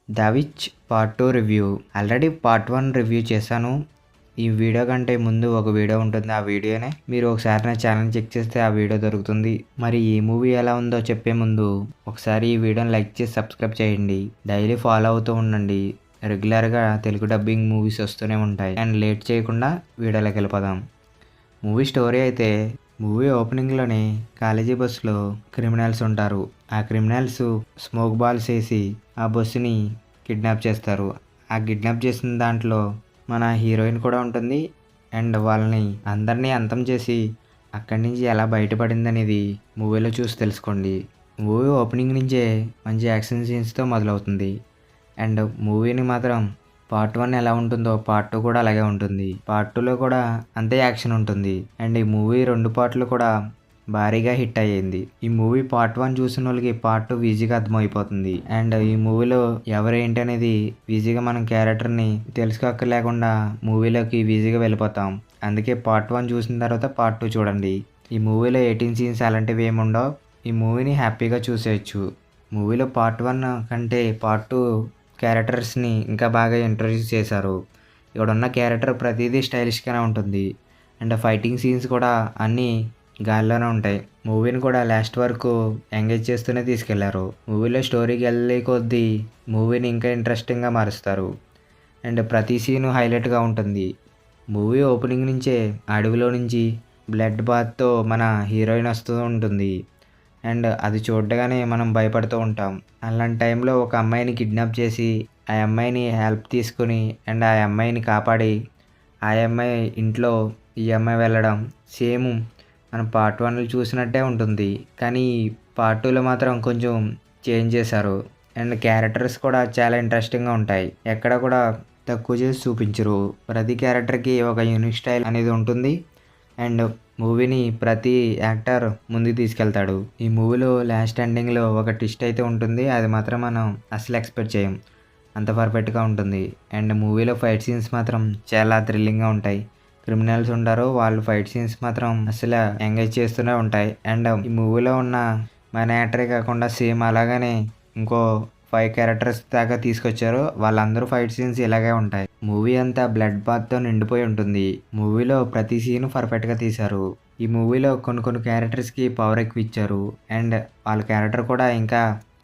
The which part 2 review. Already part 1 review చేశాను. ఈ video కంటే ముందు ఒక వీడియో ఉంటుంది. ఆ వీడియోనే మీరు ఒకసారి నా ఛానల్ చెక్ చేస్తే ఆ వీడియో దొరుకుతుంది. మరి ఈ మూవీ ఎలా ఉందో చెప్పే ముందు ఒకసారి ఈ వీడియోని లైక్ చేసి సబ్స్క్రైబ్ చేయండి. డైలీ ఫాలో అవుతూ ఉండండి. రెగ్యులర్గా తెలుగు డబ్బింగ్ మూవీస్ వస్తూనే ఉంటాయి. అండ్ లేట్ చేయకుండా వీడియోలోకి వెళ్ళిపోదాం. మూవీ స్టోరీ అయితే మూవీ ఓపెనింగ్లోనే కాలేజీ బస్సులో క్రిమినల్స్ ఉంటారు. ఆ క్రిమినల్స్ స్మోక్ బాల్స్ వేసి ఆ బస్సుని కిడ్నాప్ చేస్తారు. ఆ కిడ్నాప్ చేసిన దాంట్లో మన హీరోయిన్ కూడా ఉంటుంది. అండ్ వాళ్ళని అందరినీ అంతం చేసి అక్కడి నుంచి ఎలా బయటపడింది అనేది మూవీలో చూసి తెలుసుకోండి. మూవీ ఓపెనింగ్ నుంచే మంచి యాక్షన్ సీన్స్తో మొదలవుతుంది. అండ్ మూవీని మాత్రం పార్ట్ 1 ఎలా ఉంటుందో పార్ట్ 2 కూడా అలాగే ఉంటుంది. పార్ట్ 2లో కూడా అంతే యాక్షన్ ఉంటుంది. అండ్ ఈ మూవీ 2 పార్ట్లు కూడా భారీగా హిట్ అయ్యింది. ఈ మూవీ పార్ట్ 1 చూసిన వాళ్ళకి పార్ట్ 2 ఈజీగా అర్థమైపోతుంది. అండ్ ఈ మూవీలో ఎవరేంటి అనేది ఈజీగా మనం క్యారెక్టర్ని తెలుసుకోక్కర్లేకుండా మూవీలోకి ఈజీగా వెళ్ళిపోతాం. అందుకే పార్ట్ 1 చూసిన తర్వాత పార్ట్ 2 చూడండి. ఈ మూవీలో 18 సీన్స్ అలాంటివి ఏమి ఉండవు. ఈ మూవీని హ్యాపీగా చూసేయచ్చు. మూవీలో పార్ట్ 1 కంటే పార్ట్ 2 క్యారెక్టర్స్ని ఇంకా బాగా ఇంట్రొడ్యూస్ చేశారు. ఇక్కడ ఉన్న క్యారెక్టర్ ప్రతిదీ స్టైలిష్గానే ఉంటుంది. అండ్ ఫైటింగ్ సీన్స్ కూడా అన్నీ గాల్లోనే ఉంటాయి. మూవీని కూడా లాస్ట్ వరకు ఎంగేజ్ చేస్తూనే తీసుకెళ్లారు. మూవీలో స్టోరీకి వెళ్ళే కొద్దీ మూవీని ఇంకా ఇంట్రెస్టింగ్గా మారుస్తారు. అండ్ ప్రతి సీను హైలైట్గా ఉంటుంది. మూవీ ఓపెనింగ్ నుంచే అడవిలో నుంచి బ్లడ్ బాత్తో మన హీరోయిన్ వస్తూ ఉంటుంది. అండ్ అది చూడగానే మనం భయపడుతూ ఉంటాం. అలాంటి టైంలో ఒక అమ్మాయిని కిడ్నాప్ చేసి ఆ అమ్మాయిని హెల్ప్ తీసుకుని అండ్ ఆ అమ్మాయిని కాపాడి ఆ అమ్మాయి ఇంట్లో ఈ అమ్మాయి వెళ్ళడం సేమ్ మనం పార్ట్ 1లో చూసినట్టే ఉంటుంది. కానీ పార్ట్ 2లో మాత్రం కొంచెం చేంజ్ చేశారు. అండ్ క్యారెక్టర్స్ కూడా చాలా ఇంట్రెస్టింగ్గా ఉంటాయి. ఎక్కడ కూడా తక్కువ చేసి చూపించరు. ప్రతి క్యారెక్టర్కి ఒక యూనిక్ స్టైల్ అనేది ఉంటుంది. అండ్ మూవీని ప్రతి యాక్టర్ ముందుకు తీసుకెళ్తాడు. ఈ మూవీలో లాస్ట్ ఎండింగ్లో ఒక ట్విస్ట్ అయితే ఉంటుంది. అది మాత్రం మనం అసలు ఎక్స్పెక్ట్ చేయం. అంత పర్ఫెక్ట్గా ఉంటుంది. అండ్ మూవీలో ఫైట్ సీన్స్ మాత్రం చాలా థ్రిల్లింగ్గా ఉంటాయి. క్రిమినల్స్ ఉంటారు, వాళ్ళు ఫైట్ సీన్స్ మాత్రం అసలు ఎంగేజ్ చేస్తూనే ఉంటాయి. అండ్ ఈ మూవీలో ఉన్న మన యాక్టరే కాకుండా సేమ్ అలాగనే ఇంకో 5 క్యారెక్టర్స్ దాకా తీసుకొచ్చారు. వాళ్ళందరూ ఫైట్ సీన్స్ ఇలాగే ఉంటాయి. మూవీ అంతా బ్లడ్ బాత్తో నిండిపోయి ఉంటుంది. మూవీలో ప్రతి సీన్ పర్ఫెక్ట్గా తీశారు. ఈ మూవీలో కొన్ని క్యారెక్టర్స్కి పవర్ ఎక్కువ ఇచ్చారు. అండ్ వాళ్ళ క్యారెక్టర్ కూడా ఇంకా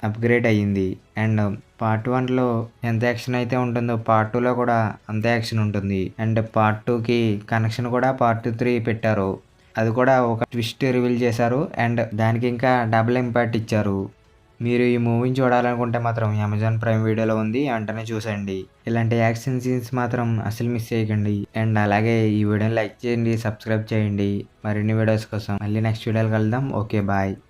అప్గ్రేడ్ అయ్యింది. అండ్ పార్ట్ 1లో ఎంత యాక్షన్ అయితే ఉంటుందో పార్ట్ 2లో కూడా అంతే యాక్షన్ ఉంటుంది. అండ్ పార్ట్ 2కి కనెక్షన్ కూడా పార్ట్ 3 పెట్టారు. అది కూడా ఒక ట్విస్ట్ రివీల్ చేశారు. అండ్ దానికి ఇంకా డబుల్ ఇంపాక్ట్ ఇచ్చారు. మీరు ఈ మూవీని చూడాలనుకుంటే మాత్రం అమెజాన్ ప్రైమ్ వీడియోలో ఉంది, వెంటనే చూసేయండి. ఇలాంటి యాక్షన్ సీన్స్ మాత్రం అసలు మిస్ చేయకండి. అండ్ అలాగే ఈ వీడియోని లైక్ చేయండి, సబ్స్క్రైబ్ చేయండి. మరిన్ని వీడియోస్ కోసం మళ్ళీ నెక్స్ట్ వీడియోలో కలుద్దాం. Okay, bye.